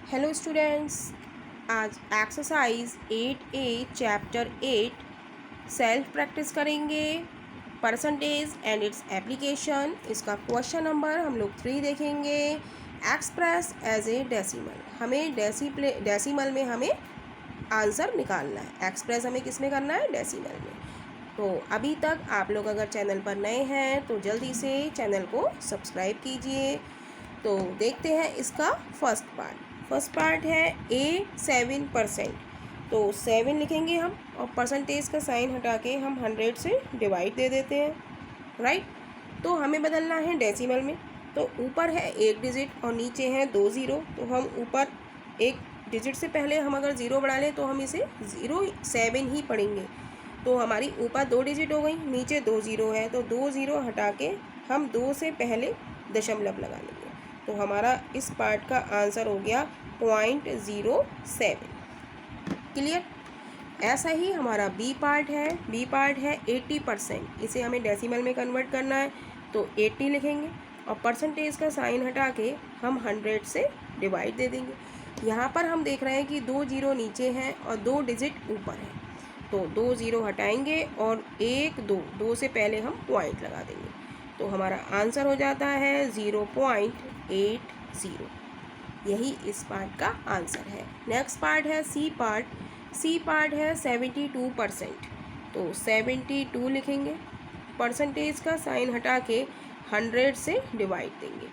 Hello students, आज exercise 8A chapter 8 self practice करेंगे। Percentage and its application. इसका question number हम लोग 3 देखेंगे। एक्सप्रेस एज ए डेसिमल, हमें डेसिमल में हमें आंसर निकालना है। एक्सप्रेस हमें किस में करना है? डेसिमल में। तो अभी तक आप लोग अगर चैनल पर नए हैं तो जल्दी से चैनल को सब्सक्राइब कीजिए। तो देखते हैं इसका फर्स्ट पार्ट है A7%। तो 7 लिखेंगे हम और परसेंटेज का साइन हटा के हम 100 से डिवाइड दे देते हैं, राइट। तो हमें बदलना है डेसिमल में। तो ऊपर है एक डिजिट और नीचे है 2 ज़ीरो। तो हम ऊपर एक डिजिट से पहले हम अगर ज़ीरो बढ़ा लें तो हम इसे 07 ही पढ़ेंगे। तो हमारी ऊपर 2 डिजिट हो गई, नीचे 2 ज़ीरो है। तो 2 ज़ीरो हटा के हम 2 से पहले दशमलव लगा लेंगे। तो हमारा इस पार्ट का आंसर हो गया 0.07। क्लियर। ऐसा ही हमारा बी पार्ट है 80%। इसे हमें डेसिमल में कन्वर्ट करना है। तो 80 लिखेंगे और परसेंटेज का साइन हटा के हम 100 से डिवाइड दे देंगे। यहाँ पर हम देख रहे हैं कि 2 ज़ीरो नीचे हैं और 2 डिजिट ऊपर हैं। तो 2 ज़ीरो हटाएंगे और 1 2 से पहले हम पॉइंट लगा देंगे। तो हमारा आंसर हो जाता है 0.80। यही इस पार्ट का आंसर है। नेक्स्ट पार्ट है सी पार्ट है 72%। तो 72 लिखेंगे, परसेंटेज का साइन हटा के 100 से डिवाइड देंगे।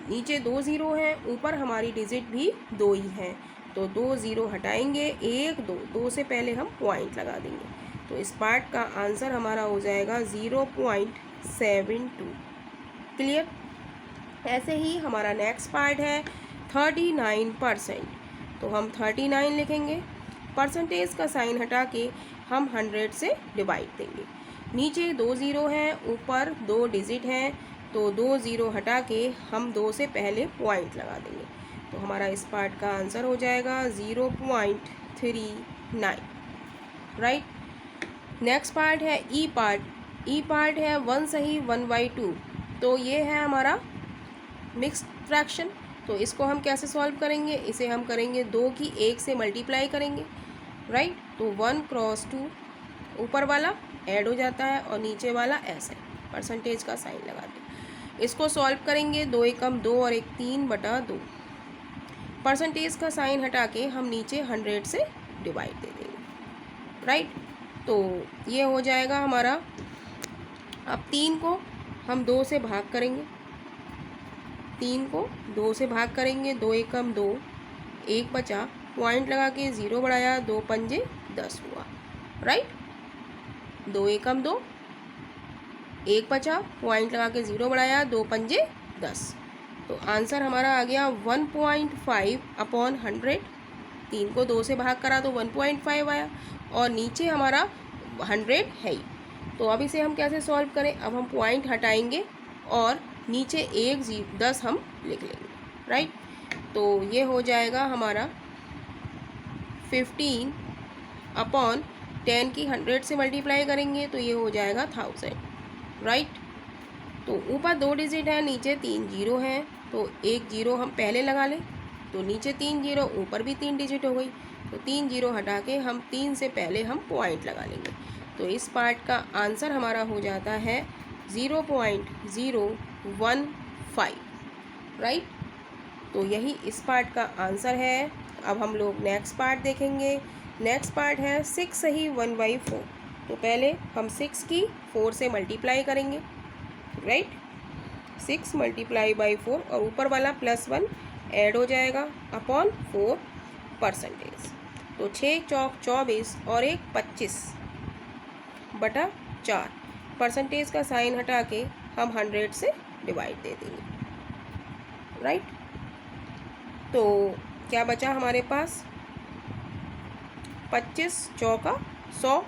नीचे 2 ज़ीरो हैं, ऊपर हमारी डिजिट भी 2 ही हैं। तो 2 ज़ीरो हटाएंगे, 1 2 से पहले हम पॉइंट लगा देंगे। तो इस पार्ट का आंसर हमारा हो जाएगा 0.72। क्लियर। ऐसे ही हमारा नेक्स्ट पार्ट है 39%। तो हम 39 लिखेंगे, परसेंटेज का साइन हटा के हम 100 से डिवाइड देंगे। नीचे 2 ज़ीरो हैं, ऊपर 2 डिजिट हैं। तो 2 ज़ीरो हटा के हम 2 से पहले पॉइंट लगा देंगे। तो हमारा इस पार्ट का आंसर हो जाएगा 0.39, राइट। नेक्स्ट पार्ट है ई पार्ट है 1 सही 1/2। तो ये है हमारा मिक्स्ड फ्रैक्शन। तो इसको हम कैसे सॉल्व करेंगे? इसे हम करेंगे 2 की 1 से मल्टीप्लाई करेंगे, राइट। तो 1 क्रॉस 2, ऊपर वाला ऐड हो जाता है और नीचे वाला ऐसे परसेंटेज का साइन लगा दें। इसको सॉल्व करेंगे 2 एकम 2 और 1 3/2। परसेंटेज का साइन हटा के हम नीचे 100 से डिवाइड दे देंगे, राइट। तो ये हो जाएगा हमारा। अब 3 को हम 2 से भाग करेंगे, 3 को 2 से भाग करेंगे, 2 एकम 2, 1 बचा, पॉइंट लगा के 0 बढ़ाया, 2 पंजे 10 हुआ, राइट। 2 एकम 2, 1 बचा, पॉइंट लगा के 0 बढ़ाया, 2 पंजे 10। तो आंसर हमारा आ गया 1.5/100। 3 को 2 से भाग करा तो 1.5 आया और नीचे हमारा 100 है ही। तो अब इसे हम कैसे सॉल्व करें? अब हम पॉइंट हटाएंगे और नीचे 10 हम लिख लेंगे, राइट। तो ये हो जाएगा हमारा 15/10 की 100 से मल्टीप्लाई करेंगे तो ये हो जाएगा 1000, राइट। तो ऊपर 2 डिजिट है, नीचे 3 ज़ीरो हैं। तो 1 ज़ीरो हम पहले लगा लें। तो नीचे 3 ज़ीरो, ऊपर भी 3 डिजिट हो गई। तो 3 ज़ीरो हटा के हम 3 से पहले हम पॉइंट लगा लेंगे। तो इस पार्ट का आंसर हमारा हो जाता है 0.015, राइट। तो यही इस पार्ट का आंसर है। अब हम लोग नेक्स्ट पार्ट देखेंगे। नेक्स्ट पार्ट है 6 सही 1/4। तो पहले हम 6 की 4 से मल्टीप्लाई करेंगे, राइट। 6 मल्टीप्लाई बाई 4 और ऊपर वाला +1 ऐड हो जाएगा अपॉन 4 परसेंटेज। तो 6 चौक 24 और 1 25/4। परसेंटेज का साइन हटा के हम 100 से डिवाइड दे देंगे, राइट। तो क्या बचा हमारे पास? 25 चौका 100।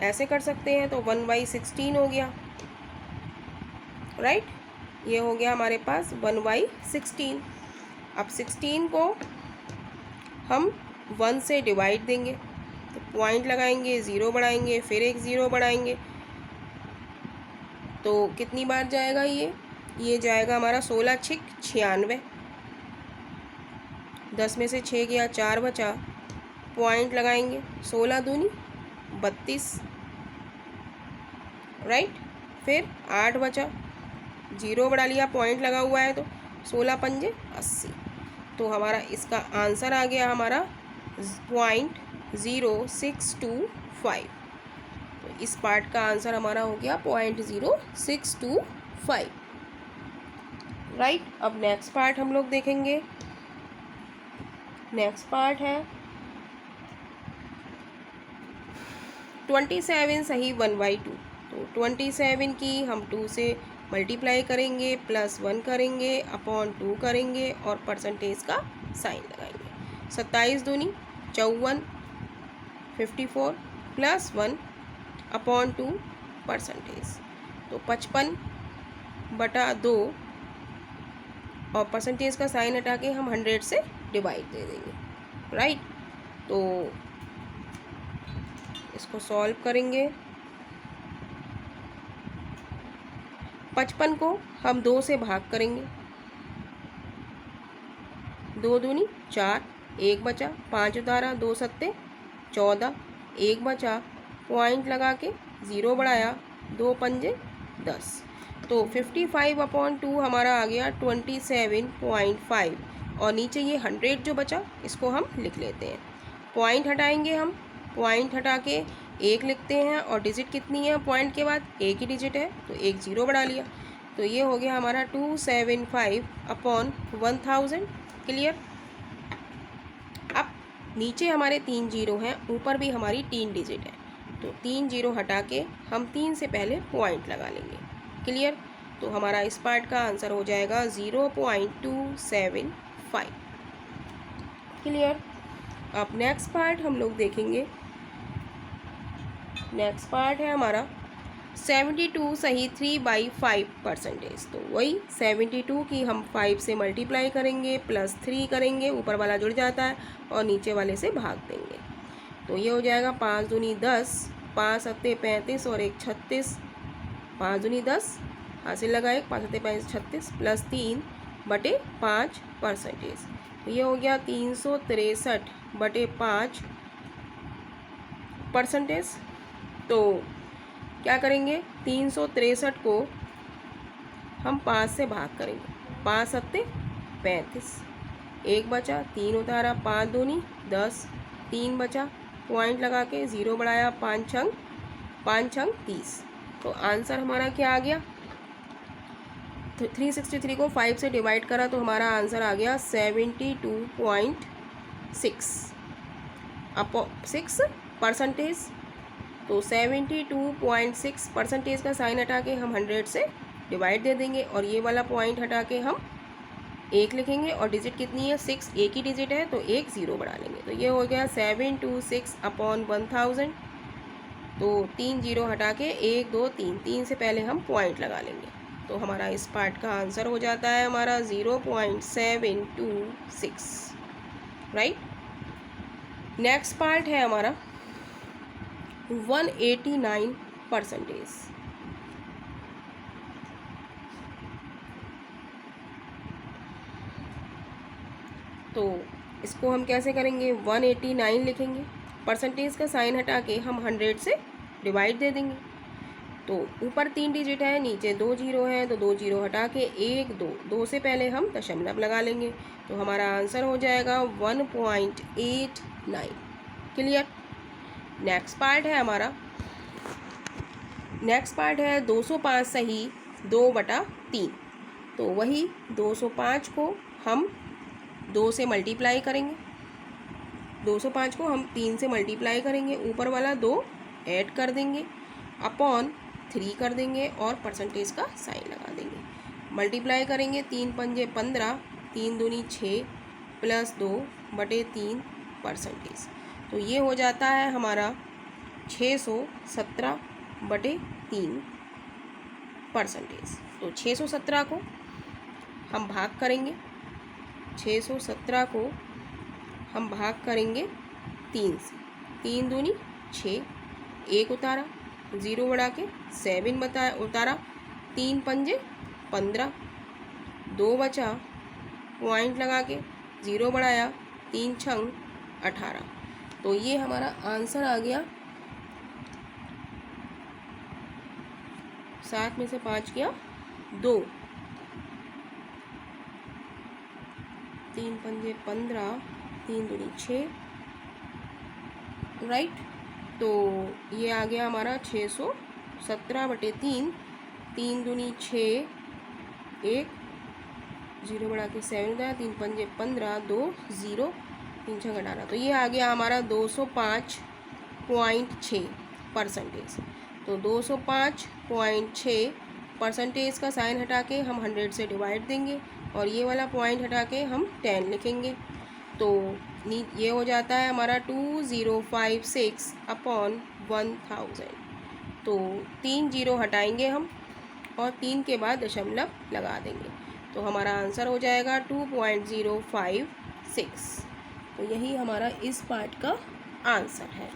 ऐसे कर सकते हैं तो 1/16 हो गया, राइट। ये हो गया हमारे पास 1/16। अब 16 को हम 1 से डिवाइड देंगे। तो पॉइंट लगाएंगे, 0 बढ़ाएंगे, फिर एक 0 बढ़ाएंगे। तो कितनी बार जाएगा ये? ये जाएगा हमारा 16 छिक 96, 10 में से 6 गया 4 बचा, पॉइंट लगाएंगे, 16 दूनी 32, राइट। फिर 8 बचा, 0 बढ़ा लिया, पॉइंट लगा हुआ है तो 16 पंजे 80। तो हमारा इसका आंसर आ गया हमारा 0.0625। तो इस पार्ट का आंसर हमारा हो गया 0.0625, राइट। अब नेक्स्ट पार्ट हम लोग देखेंगे। नेक्स्ट पार्ट है 27 सही 1/2। तो 27 की हम 2 से मल्टीप्लाई करेंगे, +1 करेंगे, अपॉन 2 करेंगे और परसेंटेज का साइन लगाएंगे। 27 दूनी 54, 54 +1 अपॉन 2 परसेंटेज, तो 55/2 और परसेंटेज का साइन हटा के हम 100 से डिवाइड दे देंगे, राइट। तो इसको सॉल्व करेंगे। 55 को हम 2 से भाग करेंगे, 2 दूनी 4, 1 बचा, 5 उतारा, 2 सत्ते 14, 1 बचा, पॉइंट लगा के 0 बढ़ाया, 2 पंजे 10। तो 55/2 हमारा आ गया 27.5 और नीचे ये 100 जो बचा इसको हम लिख लेते हैं। पॉइंट हटाएंगे हम, पॉइंट हटा के 1 लिखते हैं और डिजिट कितनी है पॉइंट के बाद, एक ही डिजिट है तो 1 0 बढ़ा लिया। तो ये हो गया हमारा 275/1000। क्लियर। अब नीचे हमारे 3 0 हैं, ऊपर भी हमारी 3 डिजिट है, तो 3 0 हटा के हम 3 से पहले पॉइंट लगा लेंगे। क्लियर। तो हमारा इस पार्ट का आंसर हो जाएगा 0.275। क्लियर। अब नेक्स्ट पार्ट हम लोग देखेंगे। नेक्स्ट पार्ट है हमारा 72 सही 3/5 परसेंटेज। तो वही 72 की हम 5 से मल्टीप्लाई करेंगे, +3 करेंगे, ऊपर वाला जुड़ जाता है और नीचे वाले से भाग देंगे। तो ये हो जाएगा 5 दूनी 10, 5 सत्ते 35 और 1 36, 5 दूनी 10 हासिल लगाए, 5 सत्ते 35 36 +3/5 परसेंटेज। तो ये हो गया 363/5 परसेंटेज। तो क्या करेंगे, 363 को हम 5 से भाग करेंगे, 5 सत्ते 35, 1 बचा, 3 उतारा, 5 दूनी 10, 3 बचा, पॉइंट लगा के 0 बढ़ाया, 5 छंग 30। तो आंसर हमारा क्या आ गया, 363 को 5 से डिवाइड करा तो हमारा आंसर आ गया 72.6 परसेंटेज। तो 72.6 परसेंटेज का साइन हटा के हम 100 से डिवाइड दे देंगे और ये वाला पॉइंट हटा के हम 1 लिखेंगे और डिजिट कितनी है 6, एक ही डिजिट है तो 1 0 बढ़ा लेंगे। तो ये हो गया 726/1000। तो 3 0 हटा के 1 2 3, 3 से पहले हम पॉइंट लगा लेंगे। तो हमारा इस पार्ट का आंसर हो जाता है हमारा 0.726, राइट। नेक्स्ट पार्ट है हमारा 189 परसेंटेज। तो इसको हम कैसे करेंगे, 189 लिखेंगे, परसेंटेज का साइन हटा के हम 100 से डिवाइड दे देंगे। तो ऊपर 3 डिजिट है, नीचे 2 0 है, तो 2 0 हटा के 1 2, 2 से पहले हम दशमलव लगा लेंगे। तो हमारा आंसर हो जाएगा 1.89। क्लियर। नेक्स्ट पार्ट है हमारा, नेक्स्ट पार्ट है 205 सही 2/3। तो वही 205 को हम 2 से मल्टीप्लाई करेंगे, 205 को हम 3 से मल्टीप्लाई करेंगे, ऊपर वाला 2 ऐड कर देंगे, अपॉन 3 कर देंगे और परसेंटेज का साइन लगा देंगे। मल्टीप्लाई करेंगे, 3 पंजे 15, 3 दूनी 6 +2/3 परसेंटेज। तो ये हो जाता है हमारा 617/3 परसेंटेज। तो 617 को हम भाग करेंगे, 617 को हम भाग करेंगे 3 से, 3 दूनी 6, 1 उतारा, 0 बढ़ा के 7 उतारा, 3 पंजे 15, 2 बचा, पॉइंट लगा के 0 बढ़ाया, 3 छंग 18। तो ये हमारा आंसर आ गया। 7 में से 5 किया 2, 3 पंजे 15, 3 दूनी 6, राइट। तो ये आ गया हमारा 617/3, 3 दूनी 6, 1, 0 बढ़ा के 7 होता है, 3 पंजे 15, 2 0, 3 छः 18। तो ये आ गया हमारा 205.6%। तो 205.6 परसेंटेज का साइन हटा के हम 100 से डिवाइड देंगे और ये वाला पॉइंट हटा के हम 10 लिखेंगे। तो ये हो जाता है हमारा 2056/1000। तो 3 जीरो हटाएंगे हम और 3 के बाद दशमलव लगा देंगे, तो हमारा आंसर हो जाएगा 2.056। तो यही हमारा इस पार्ट का आंसर है।